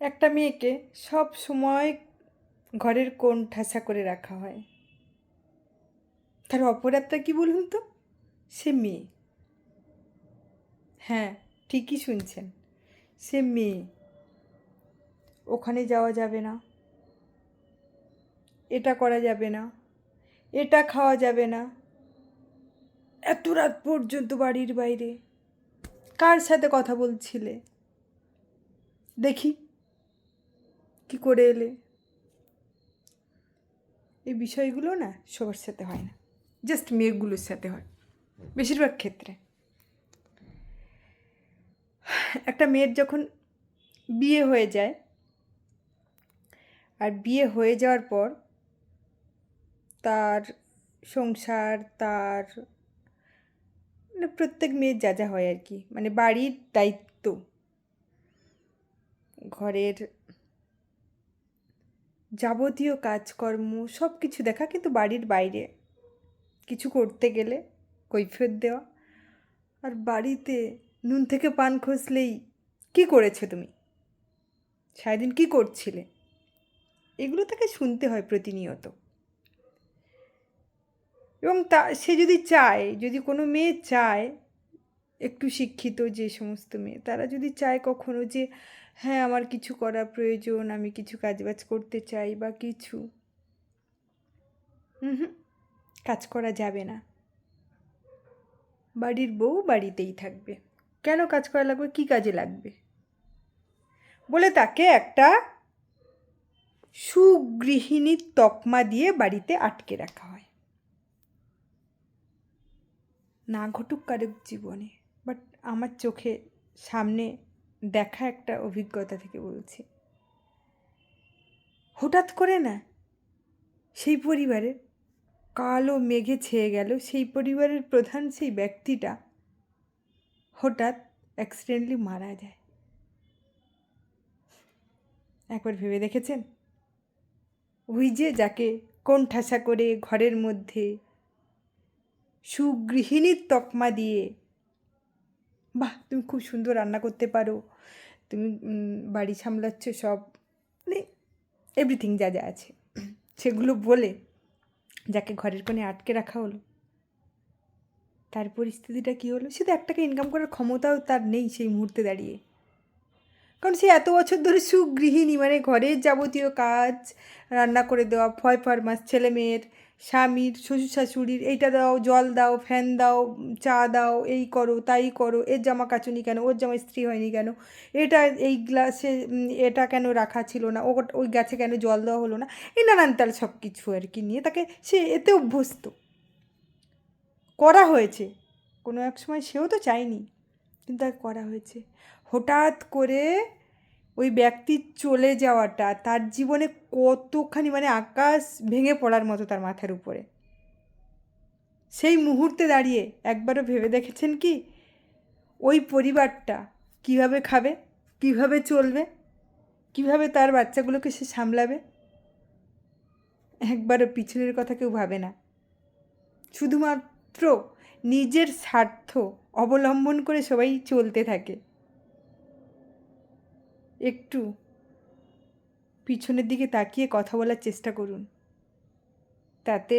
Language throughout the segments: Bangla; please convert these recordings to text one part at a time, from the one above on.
একটা মেয়েকে সব সময় ঘরের কোণ ঠাসা করে রাখা হয়। তার অপরাধটা কি বলুন তো? সে মেয়ে। হ্যাঁ, ঠিকই শুনছেন, সে মেয়ে। ওখানে যাওয়া যাবে না, এটা করা যাবে না, এটা খাওয়া যাবে না, এত রাত পর্যন্ত বাড়ির বাইরে কার সাথে কথা বলছিলে? দেখি কি করে এলে? এই বিষয়গুলো না সবার সাথে হয় না, জাস্ট মেয়েগুলোর সাথে হয় বেশিরভাগ ক্ষেত্রে। একটা মেয়ের যখন বিয়ে হয়ে যায়, আর বিয়ে হয়ে যাওয়ার পর তার সংসার, তার মানে প্রত্যেক মেয়ের যা যা হয় আর কি, মানে বাড়ির দায়িত্ব, ঘরের যাবতীয় কাজকর্ম সব কিছু দেখা, কিন্তু বাড়ির বাইরে কিছু করতে গেলে কৈফিয়ত দেওয়া। আর বাড়িতে নুন থেকে পান খসলেই কী করেছো তুমি, সারাদিন কী করছিলে, এগুলো তাকে শুনতে হয় প্রতিনিয়ত। এবং সে যদি চায়, যদি কোনো মেয়ে চায়, একটু শিক্ষিত যে সমস্ত মেয়ে, তারা যদি চায় কখনো যে হ্যাঁ আমার কিছু করা প্রয়োজন, আমি কিছু কাজবাজ করতে চাই বা কিছু, হুম, কাজ করা যাবে না। বাড়ির বউ বাড়িতেই থাকবে। কেন কাজ করা লাগবে, কী কাজে লাগবে বলে তাকে একটা সুগৃহিণীর তকমা দিয়ে বাড়িতে আটকে রাখা হয়। না ঘটুক কারুর জীবনে, বাট আমার চোখে সামনে দেখা একটা অভিজ্ঞতা থেকে বলছি। হঠাৎ করে না সেই পরিবারের কালো মেঘে ছেয়ে গেল, সেই পরিবারের প্রধান সেই ব্যক্তিটা হঠাৎ অ্যাক্সিডেন্টলি মারা যায়। একবার ভেবে দেখেছেন? ওই যে যাকে কোণঠাসা করে ঘরের মধ্যে সুগৃহিণীর তকমা দিয়ে, বাহ তুমি খুব সুন্দর রান্না করতে পারো, তুমি বাড়ি সামলাচ্ছ, সব মানে এভরিথিং যা যা আছে সেগুলো বলে যাকে ঘরের কোণে আটকে রাখা হলো, তার পরিস্থিতিটা কী হলো? সে তো 1 টাকা ইনকাম করার ক্ষমতাও তার নেই সেই মুহূর্তে দাঁড়িয়ে। কারণ সে এত বছর ধরে সুগৃহিণী, মানে ঘরের যাবতীয় কাজ, রান্না করে দেওয়া, ফরমাস ছেলে মেয়ের, স্বামীর, শ্বশুর শাশুড়ির, এইটা দাও, জল দাও, ফ্যান দাও, চা দাও, এই করো তাই করো, এর জামা কাচুনি কেন, ওর জামা ইস্ত্রি হয়নি কেন, এটা এই গ্লাসে এটা কেন রাখা ছিল না, ওই গাছে কেন জল দেওয়া হলো না, এই নানান তাল সব কিছু আর কি নিয়ে তাকে, সে এতে অভ্যস্ত, করা হয়েছে। কোনো এক সময় সেও তো চায়নি, কিন্তু তাকে করা হয়েছে। হঠাৎ করে ওই ব্যক্তির চলে যাওয়াটা তার জীবনে কতখানি, মানে আকাশ ভেঙে পড়ার মতো তার মাথার উপরে। সেই মুহূর্তে দাঁড়িয়ে একবারও ভেবে দেখেছেন কি ওই পরিবারটা কিভাবে খাবে, কিভাবে চলবে, কিভাবে তার বাচ্চাগুলোকে সে সামলাবে? একবারও পিছনের কথা কেউ ভাবে না, শুধুমাত্র নিজের স্বার্থ অবলম্বন করে সবাই চলতে থাকে। একটু পিছনের দিকে তাকিয়ে কথা বলার চেষ্টা করুন, তাতে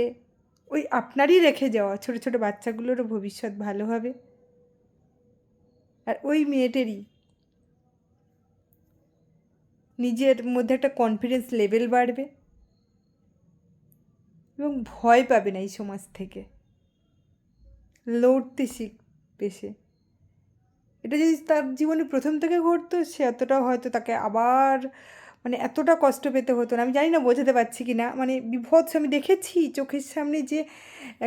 ওই আপনারই রেখে যাওয়া ছোট ছোট বাচ্চাগুলোরও ভবিষ্যৎ ভালো হবে, আর ওই মেয়েটারই নিজের মধ্যে একটা কনফিডেন্স লেভেল বাড়বে এবং ভয় পাবে না এই সমাজ থেকে, লড়তে শিখবে সে। এটা যদি তার জীবনে প্রথম থেকে ঘটতো, সে অতটাও হয়তো তাকে আবার মানে এতটা কষ্ট পেতে হতো না। আমি জানি না বোঝাতে পারছি কি না, মানে বিভৎস আমি দেখেছি চোখের সামনে যে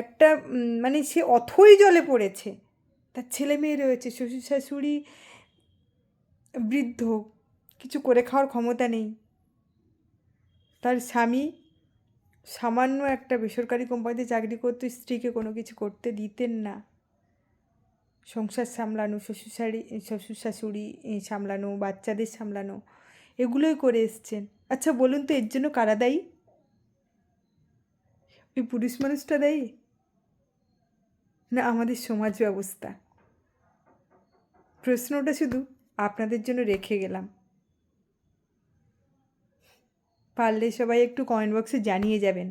একটা মানে সে অথই জলে পড়েছে, তার ছেলে মেয়ে রয়েছে, শ্বশুর শাশুড়ি বৃদ্ধ, কিছু করে খাওয়ার ক্ষমতা নেই, তার স্বামী সামান্য একটা বেসরকারি কোম্পানিতে চাকরি করতো, স্ত্রীকে কোনো কিছু করতে দিতেন না, সংসার সামলানো, শ্বশুর শাশুড়ি সামলানো, বাচ্চাদের সামলানো, এগুলোই করে এসছেন। আচ্ছা বলুন তো, এর জন্য কারা দায়ী? ওই পুরুষ মানুষটা দায়ী, না আমাদের সমাজ ব্যবস্থা? প্রশ্নটা শুধু আপনাদের জন্য রেখে গেলাম। পারলে সবাই একটু কমেন্ট বক্সে জানিয়ে যাবেন।